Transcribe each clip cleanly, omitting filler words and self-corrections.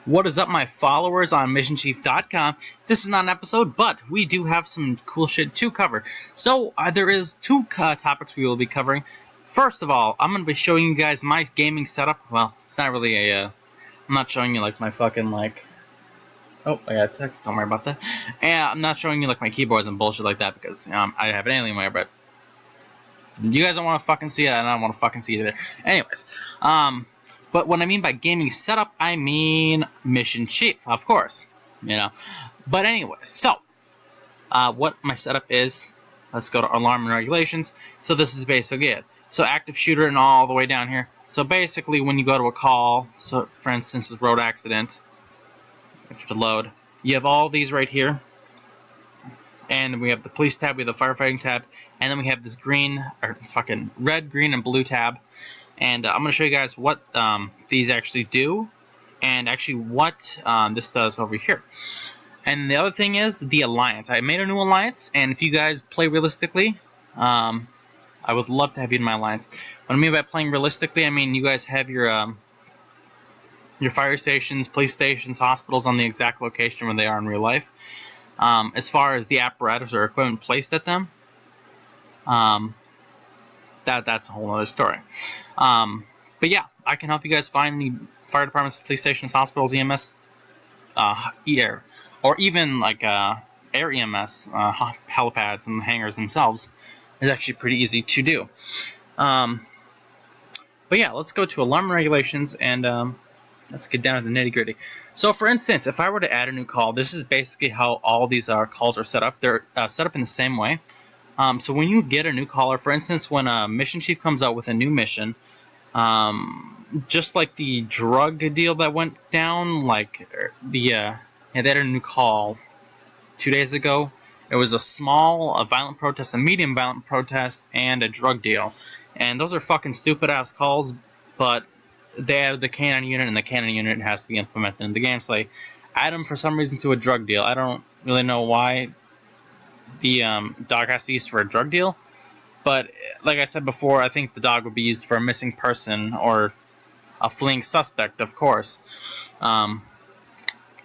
What is up, my followers on Missionchief.com? This is not an episode, but we do have some cool shit to cover. So, there is two topics we will be covering. First of all, I'm going to be showing you guys my gaming setup. Well, it's not really a, I'm not showing you, like, my fucking, like... Oh, I got a text. Don't worry about that. And I'm not showing you, like, my keyboards and bullshit like that because I have an Alienware, but... You guys don't want to fucking see it, and I don't want to fucking see it either. Anyways, but what I mean by gaming setup, I mean Missionchief, of course, you know. But anyways, so, what my setup is, let's go to alarm and regulations. So this is basically it. So active shooter and all the way down here. So basically when you go to a call, so for instance, a road accident, if you load, you have all these right here. And we have the police tab, we have the firefighting tab, and then we have this green, or fucking red, green, and blue tab. And I'm going to show you guys what these actually do, and actually what this does over here. And the other thing is the alliance. I made a new alliance, and if you guys play realistically, I would love to have you in my alliance. What I mean by playing realistically, I mean you guys have your fire stations, police stations, hospitals on the exact location where they are in real life. As far as the apparatus or equipment placed at them, that's a whole other story. But yeah, I can help you guys find the fire departments, police stations, hospitals, EMS, air, or even like air EMS, helipads and the hangars themselves is actually pretty easy to do. But yeah, let's go to alarm regulations and let's get down to the nitty-gritty. So, for instance, if I were to add a new call, this is basically how all these calls are set up. They're set up in the same way. So when you get a new caller, for instance, when a mission chief comes out with a new mission, just like the drug deal that went down, like they had a new call 2 days ago. It was a small, violent protest, a medium violent protest, and a drug deal. And those are fucking stupid-ass calls, but they have the canine unit, and the canine unit has to be implemented in the game. So they add them for some reason to a drug deal. I don't really know why the dog has to be used for a drug deal. But like I said before, I think the dog would be used for a missing person or a fleeing suspect, of course.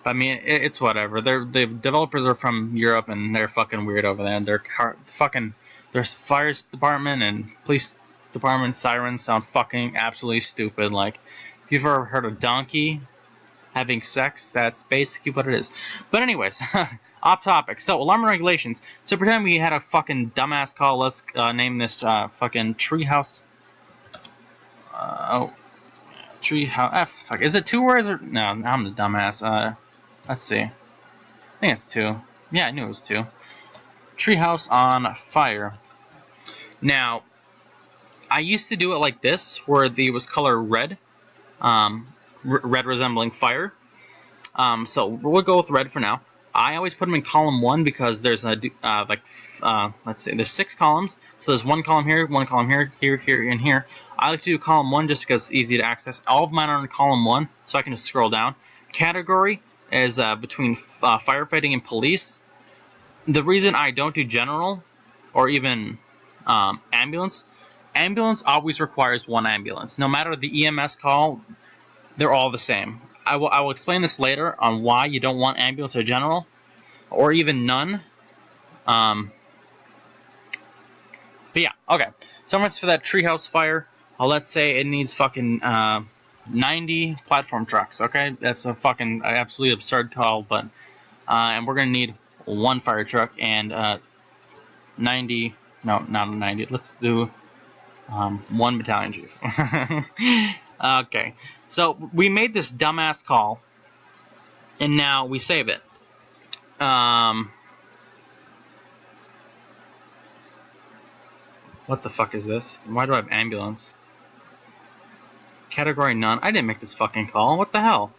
I mean, it's whatever. The developers are from Europe, and they're fucking weird over there. And their fire department and police department sirens sound fucking absolutely stupid. Like, if you've ever heard a donkey having sex, that's basically what it is. But anyways, off topic. So, alarm and regulations. So pretend we had a fucking dumbass call. Let's name this fucking treehouse. Treehouse. Fuck. Is it 2 words or no? I'm the dumbass. Let's see. I think it's 2. Yeah, I knew it was 2. Treehouse on fire. Now, I used to do it like this, where it was color red, red resembling fire. So we'll go with red for now. I always put them in column 1 because there's let's see, there's 6 columns. So there's 1 column here, 1 column here, here, and here. I like to do column 1 just because it's easy to access. All of mine are in column 1, so I can just scroll down. Category is between firefighting and police. The reason I don't do general or even ambulance always requires 1 ambulance. No matter the EMS call, they're all the same. I will explain this later on why you don't want ambulance or general, or even none. But yeah, okay. So much for that treehouse fire. Let's say it needs fucking 90 platform trucks. Okay, that's a fucking absolutely absurd call, but and we're gonna need 1 fire truck and 90. No, not 90. Let's do 1 battalion chief. Okay, so we made this dumbass call, and now we save it. What the fuck is this? Why do I have ambulance? Category none. I didn't make this fucking call. What the hell?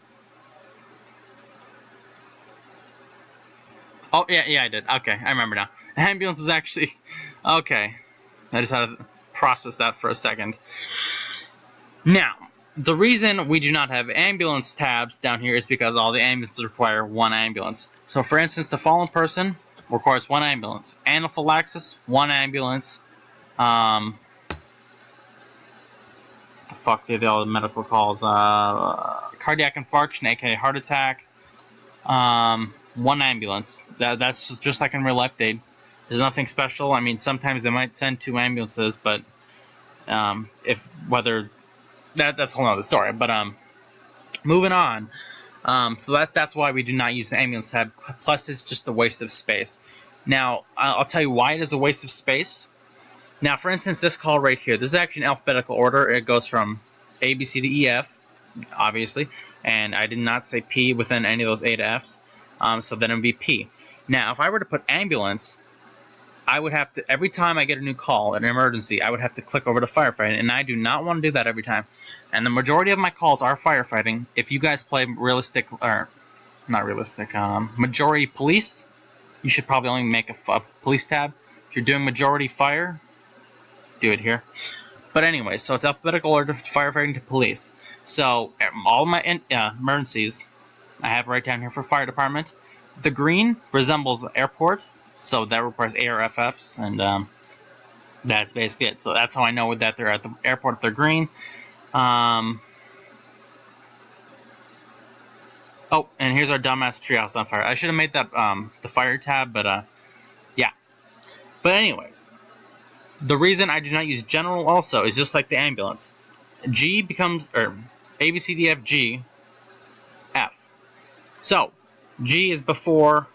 Oh, yeah, I did. Okay, I remember now. Ambulance is actually... Okay. I just had to process that for a second. Now, the reason we do not have ambulance tabs down here is because all the ambulances require 1 ambulance. So, for instance, the fallen person requires 1 ambulance. Anaphylaxis, 1 ambulance. The the fuck did all the medical calls? Cardiac infarction, aka heart attack. 1 ambulance. That's just like in real life. There's nothing special. I mean, sometimes they might send 2 ambulances, but if whether that's a whole other story. But moving on. So that's why we do not use the ambulance tab. Plus, it's just a waste of space. Now, I'll tell you why it is a waste of space. Now, for instance, this call right here. This is actually in alphabetical order. It goes from A, B, C to E, F, obviously. And I did not say P within any of those A to Fs. So then it would be P. Now, if I were to put ambulance, I would have to, every time I get a new call, an emergency, I would have to click over to firefighting. And I do not want to do that every time. And the majority of my calls are firefighting. If you guys play realistic, or not realistic, majority police, you should probably only make a police tab. If you're doing majority fire, do it here. But anyway, so it's alphabetical order from firefighting to police. So all my emergencies I have right down here for fire department. The green resembles airport, so that requires ARFFs, and that's basically it. So that's how I know that they're at the airport if they're green. Oh, and here's our dumbass treehouse on fire. I should have made that the fire tab, but yeah. But anyways, the reason I do not use general also is just like the ambulance. G becomes, or A, B, C, D, F, G, F. So, G is before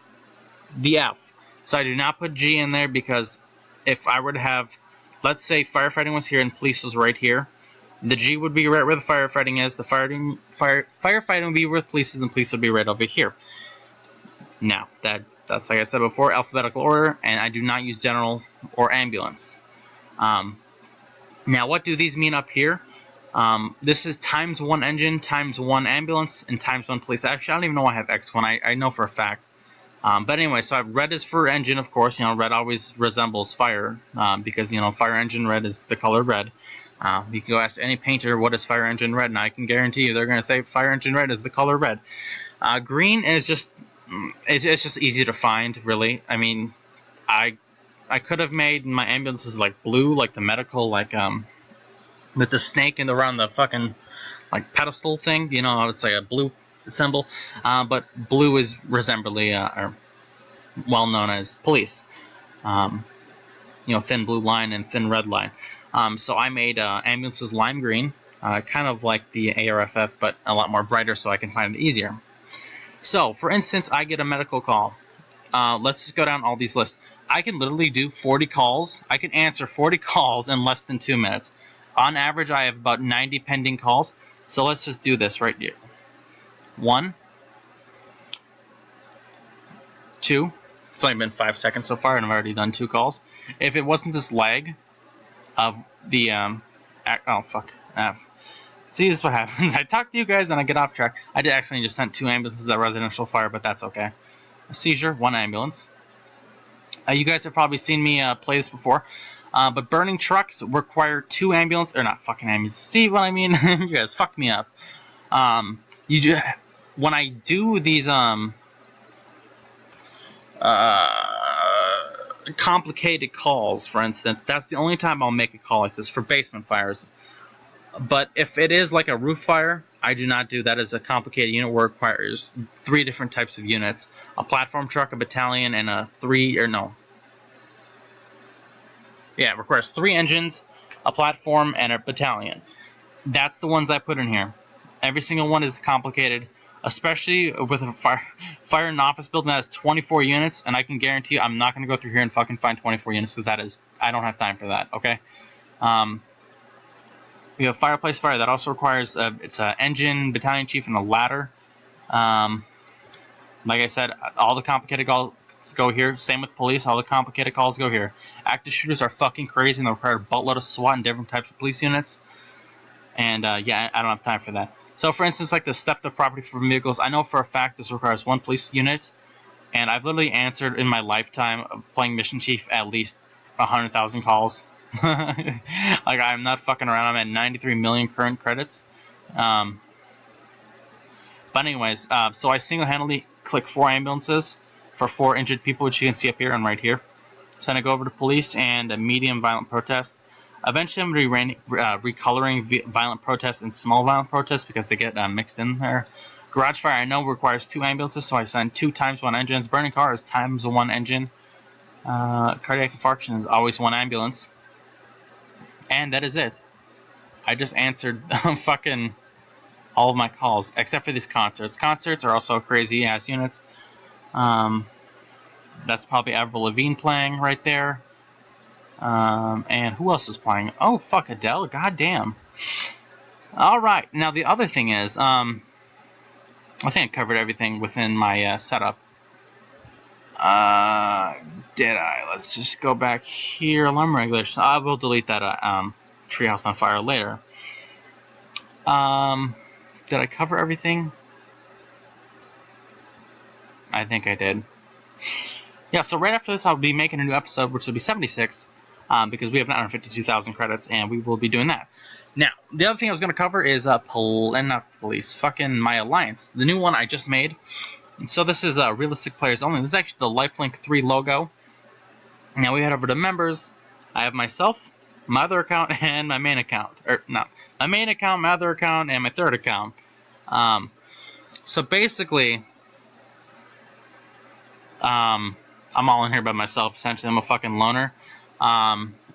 the F. So I do not put G in there because if I were to have, let's say firefighting was here and police was right here, the G would be right where the firefighting is, the firefighting would be where the police is, and police would be right over here. Now, that's like I said before, alphabetical order, and I do not use general or ambulance. Now, what do these mean up here? This is times 1 engine, times 1 ambulance, and times 1 police. Actually, I don't even know why I have X1. I know for a fact. But anyway, so red is for engine, of course. Red always resembles fire because, fire engine red is the color red. You can go ask any painter what is fire engine red, and I can guarantee you they're going to say fire engine red is the color red. Green is just, it's just easy to find, really. I mean, I could have made my ambulances like blue, like the medical, like with the snake around the fucking like pedestal thing. It's like a blue symbol. But blue is resembly or well known as police. Thin blue line and thin red line. So I made ambulances lime green, kind of like the ARFF, but a lot more brighter, so I can find it easier. So, for instance, I get a medical call. Let's just go down all these lists. I can literally do 40 calls. I can answer 40 calls in less than 2 minutes. On average, I have about 90 pending calls. So let's just do this right here. 1, 2. It's only been 5 seconds so far, and I've already done 2 calls. If it wasn't this lag of the oh fuck. See, this is what happens. I talk to you guys, and I get off track. I did accidentally just sent 2 ambulances at residential fire, but that's okay. A seizure, 1 ambulance. You guys have probably seen me play this before. But burning trucks require 2 ambulance, or not fucking ambulance. See what I mean? You guys fucked me up. When I do these complicated calls, for instance, that's the only time I'll make a call like this for basement fires. But if it is like a roof fire, I do not do that as a complicated unit where it requires 3 different types of units. A platform truck, a battalion, and it requires 3 engines, a platform, and a battalion. That's the ones I put in here. Every single one is complicated, especially with a fire in office building that has 24 units, and I can guarantee you I'm not going to go through here and fucking find 24 units because I don't have time for that, okay? We have fireplace fire. That also requires it's an engine, battalion chief, and a ladder. Like I said, all the complicated calls go here. Same with police. All the complicated calls go here. Active shooters are fucking crazy, and they require a buttload of SWAT and different types of police units. And yeah, I don't have time for that. So, for instance, like the theft of property from vehicles, I know for a fact this requires 1 police unit, and I've literally answered in my lifetime of playing Mission Chief at least 100,000 calls. Like, I'm not fucking around. I'm at 93 million current credits. But anyways, so I single-handedly click 4 ambulances for 4 injured people, which you can see up here and right here. So then I go over to police and a medium violent protest. Eventually, I'm going to be recoloring violent protests and small violent protests because they get mixed in there. Garage fire, I know, requires 2 ambulances, so I send 2 times 1 engines. Burning cars times 1 engine. Cardiac infarction is always 1 ambulance. And that is it. I just answered fucking all of my calls, except for these concerts. Concerts are also crazy-ass units. That's probably Avril Lavigne playing right there. And who else is playing? Oh, fuck, Adele. Goddamn. Alright, now the other thing is, I think I covered everything within my setup. Did I? Let's just go back here. Alarm regulation. I will delete that treehouse on fire later. Did I cover everything? I think I did. Yeah, so right after this, I'll be making a new episode, which will be 76, because we have 952,000 credits, and we will be doing that. Now, the other thing I was going to cover is, not police, fucking my alliance. The new one I just made. So this is realistic players only. This is actually the Lifelink 3 logo. Now we head over to members. I have myself, my other account, and my main account. My main account, my other account, and my third account. So basically, I'm all in here by myself. Essentially, I'm a fucking loner.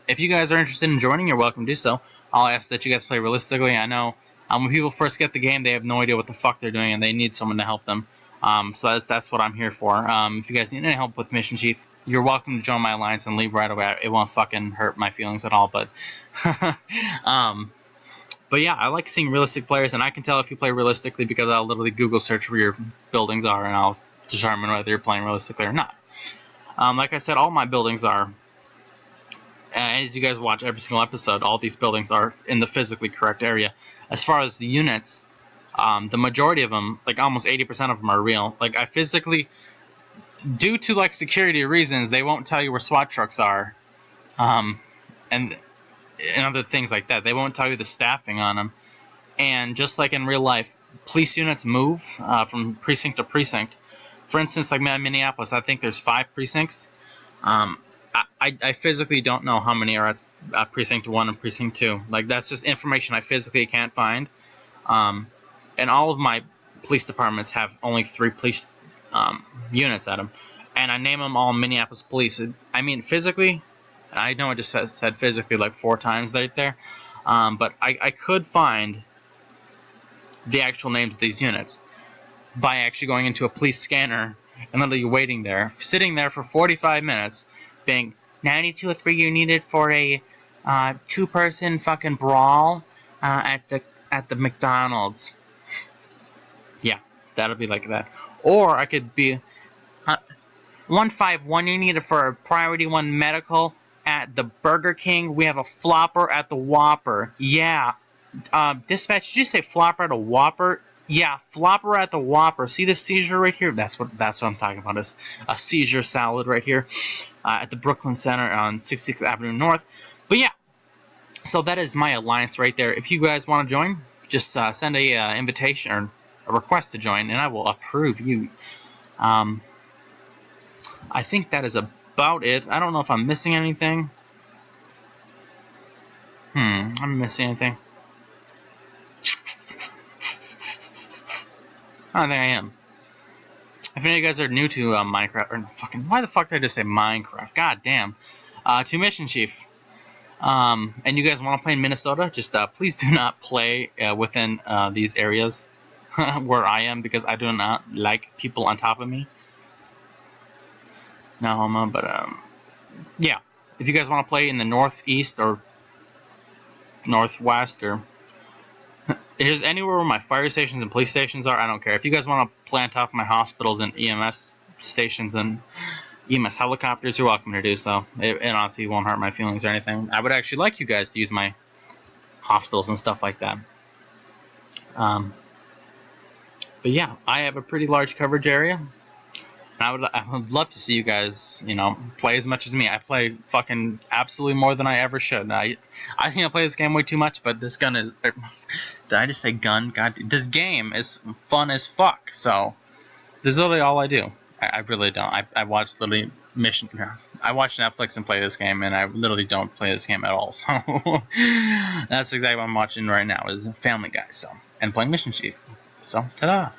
If you guys are interested in joining, you're welcome to do so. I'll ask that you guys play realistically. I know when people first get the game, they have no idea what the fuck they're doing, and they need someone to help them. So that's what I'm here for. If you guys need any help with Mission Chief, you're welcome to join my alliance and leave right away. It won't fucking hurt my feelings at all. But yeah, I like seeing realistic players, and I can tell if you play realistically because I'll literally Google search where your buildings are, and I'll determine whether you're playing realistically or not. Like I said, all my buildings are, as you guys watch every single episode, all these buildings are in the physically correct area. As far as the units, the majority of them, like almost 80% of them, are real. Like, I physically, due to like security reasons, they won't tell you where SWAT trucks are, and other things like that. They won't tell you the staffing on them. And just like in real life, police units move from precinct to precinct. For instance, like Minneapolis, I think there's 5 precincts. I physically don't know how many are at precinct 1 and precinct 2. Like, that's just information I physically can't find. And all of my police departments have only 3 police units at them. And I name them all Minneapolis Police. I mean, physically, I know I just said physically like 4 times right there. But I could find the actual names of these units by actually going into a police scanner and literally waiting there, sitting there for 45 minutes, being 9203 you needed for a 2-person fucking brawl at the McDonald's. Yeah, that'll be like that. Or I could be 151 you needed for a priority 1 medical at the Burger King. We have a flopper at the Whopper. Yeah. Dispatch, did you say flopper at a Whopper? Yeah, flopper at the Whopper. See this seizure right here? That's what I'm talking about. Is a seizure salad right here at the Brooklyn Center on 66th Avenue North. But yeah, so that is my alliance right there. If you guys want to join, just send a invitation or a request to join, and I will approve you. I think that is about it. I don't know if I'm missing anything. I'm missing anything. I don't think I am. If any of you guys are new to Minecraft, or fucking, why the fuck did I just say Minecraft? God damn. To Mission Chief. And you guys want to play in Minnesota, just please do not play within these areas where I am, because I do not like people on top of me. No homo, but yeah. If you guys want to play in the northeast or northwest or there's anywhere where my fire stations and police stations are, I don't care. If you guys want to play on top of my hospitals and EMS stations and EMS helicopters, you're welcome to do so. It honestly won't hurt my feelings or anything. I would actually like you guys to use my hospitals and stuff like that. But yeah, I have a pretty large coverage area. And I would love to see you guys, play as much as me. I play fucking absolutely more than I ever should. I think I play this game way too much, but this gun is... Did I just say gun? God, this game is fun as fuck. So, this is literally all I do. I really don't. I watch literally I watch Netflix and play this game, and I literally don't play this game at all. So that's exactly what I'm watching right now is Family Guy. So and playing Mission Chief. So ta-da!